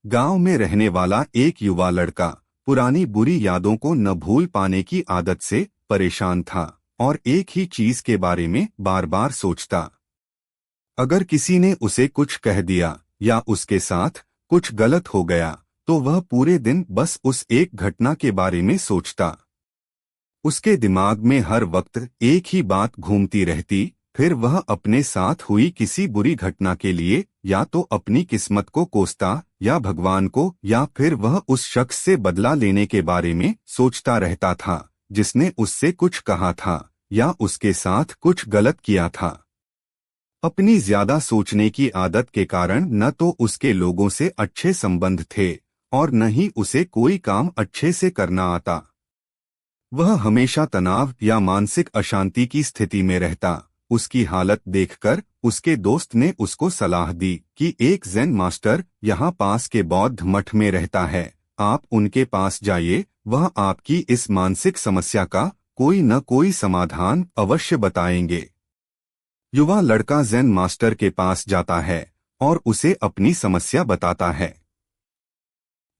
गांव में रहने वाला एक युवा लड़का पुरानी बुरी यादों को न भूल पाने की आदत से परेशान था और एक ही चीज के बारे में बार बार सोचता। अगर किसी ने उसे कुछ कह दिया या उसके साथ कुछ गलत हो गया तो वह पूरे दिन बस उस एक घटना के बारे में सोचता। उसके दिमाग में हर वक्त एक ही बात घूमती रहती, फिर वह अपने साथ हुई किसी बुरी घटना के लिए या तो अपनी किस्मत को कोसता या भगवान को, या फिर वह उस शख्स से बदला लेने के बारे में सोचता रहता था जिसने उससे कुछ कहा था या उसके साथ कुछ गलत किया था। अपनी ज्यादा सोचने की आदत के कारण न तो उसके लोगों से अच्छे संबंध थे और न ही उसे कोई काम अच्छे से करना आता। वह हमेशा तनाव या मानसिक अशांति की स्थिति में रहता। उसकी हालत देखकर उसके दोस्त ने उसको सलाह दी कि एक ज़ेन मास्टर यहाँ पास के बौद्ध मठ में रहता है, आप उनके पास जाइए, वह आपकी इस मानसिक समस्या का कोई न कोई समाधान अवश्य बताएंगे। युवा लड़का ज़ेन मास्टर के पास जाता है और उसे अपनी समस्या बताता है।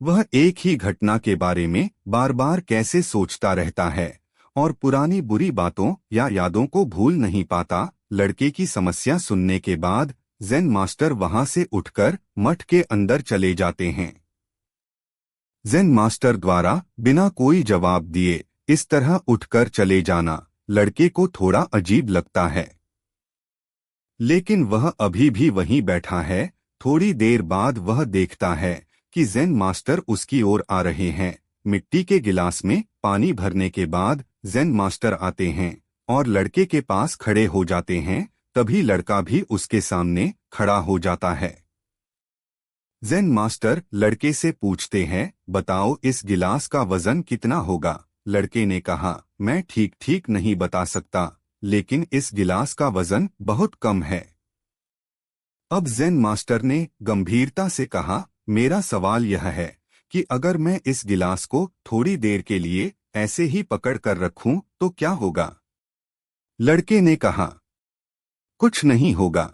वह एक ही घटना के बारे में बार बार कैसे सोचता रहता है और पुरानी बुरी बातों या यादों को भूल नहीं पाता। लड़के की समस्या सुनने के बाद ज़ेन मास्टर वहां से उठकर मठ के अंदर चले जाते हैं। ज़ेन मास्टर द्वारा बिना कोई जवाब दिए इस तरह उठकर चले जाना लड़के को थोड़ा अजीब लगता है, लेकिन वह अभी भी वहीं बैठा है। थोड़ी देर बाद वह देखता है कि ज़ेन मास्टर उसकी ओर आ रहे हैं। मिट्टी के गिलास में पानी भरने के बाद ज़ेन मास्टर आते हैं और लड़के के पास खड़े हो जाते हैं। तभी लड़का भी उसके सामने खड़ा हो जाता है। ज़ेन मास्टर लड़के से पूछते हैं, बताओ इस गिलास का वजन कितना होगा? लड़के ने कहा, मैं ठीक ठीक नहीं बता सकता, लेकिन इस गिलास का वजन बहुत कम है। अब ज़ेन मास्टर ने गंभीरता से कहा, मेरा सवाल यह है कि अगर मैं इस गिलास को थोड़ी देर के लिए ऐसे ही पकड़ कर रखूं तो क्या होगा? लड़के ने कहा, कुछ नहीं होगा।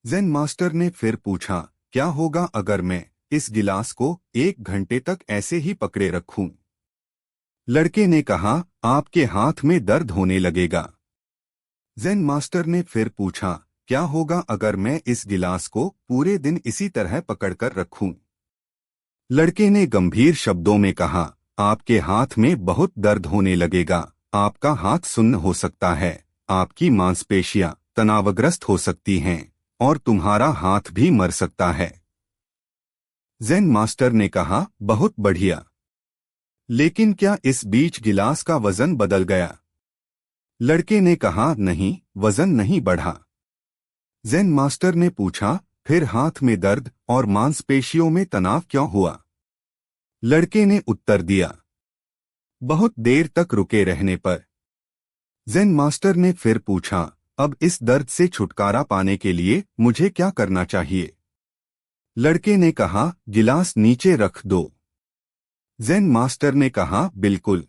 ज़ेन मास्टर ने फिर पूछा, क्या होगा अगर मैं इस गिलास को 1 घंटे तक ऐसे ही पकड़े रखूं? लड़के ने कहा, आपके हाथ में दर्द होने लगेगा। ज़ेन मास्टर ने फिर पूछा, क्या होगा अगर मैं इस गिलास को पूरे दिन इसी तरह पकड़कर रखूं? लड़के ने गंभीर शब्दों में कहा, आपके हाथ में बहुत दर्द होने लगेगा, आपका हाथ सुन्न हो सकता है, आपकी मांसपेशियां तनावग्रस्त हो सकती हैं और तुम्हारा हाथ भी मर सकता है। ज़ेन मास्टर ने कहा, बहुत बढ़िया, लेकिन क्या इस बीच गिलास का वजन बदल गया? लड़के ने कहा, नहीं, वजन नहीं बढ़ा। ज़ेन मास्टर ने पूछा, फिर हाथ में दर्द और मांसपेशियों में तनाव क्यों हुआ? लड़के ने उत्तर दिया, बहुत देर तक रुके रहने पर। ज़ेन मास्टर ने फिर पूछा, अब इस दर्द से छुटकारा पाने के लिए मुझे क्या करना चाहिए? लड़के ने कहा, गिलास नीचे रख दो। ज़ेन मास्टर ने कहा, बिल्कुल।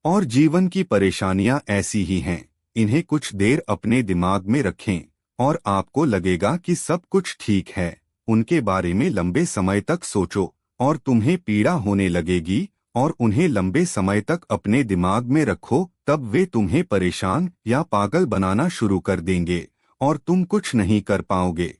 और जीवन की परेशानियां ऐसी ही हैं, इन्हें कुछ देर अपने दिमाग में रखें और आपको लगेगा कि सब कुछ ठीक है। उनके बारे में लंबे समय तक सोचो और तुम्हें पीड़ा होने लगेगी, और उन्हें लंबे समय तक अपने दिमाग में रखो, तब वे तुम्हें परेशान या पागल बनाना शुरू कर देंगे और तुम कुछ नहीं कर पाओगे।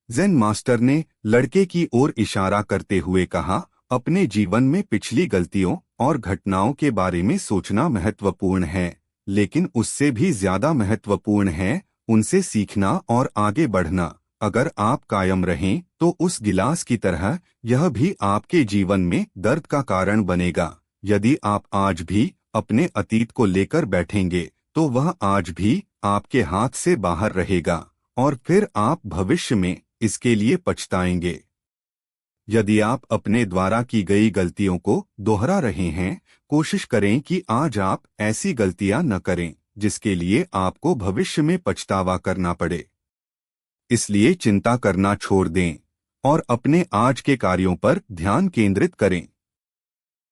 ज़ेन मास्टर ने लड़के की ओर इशारा करते हुए कहा, अपने जीवन में पिछली गलतियों और घटनाओं के बारे में सोचना महत्वपूर्ण है, लेकिन उससे भी ज्यादा महत्वपूर्ण है उनसे सीखना और आगे बढ़ना। अगर आप कायम रहें तो उस गिलास की तरह यह भी आपके जीवन में दर्द का कारण बनेगा। यदि आप आज भी अपने अतीत को लेकर बैठेंगे तो वह आज भी आपके हाथ से बाहर रहेगा और फिर आप भविष्य में इसके लिए पछताएंगे। यदि आप अपने द्वारा की गई गलतियों को दोहरा रहे हैं, कोशिश करें कि आज आप ऐसी गलतियां न करें जिसके लिए आपको भविष्य में पछतावा करना पड़े। इसलिए चिंता करना छोड़ दें और अपने आज के कार्यों पर ध्यान केंद्रित करें।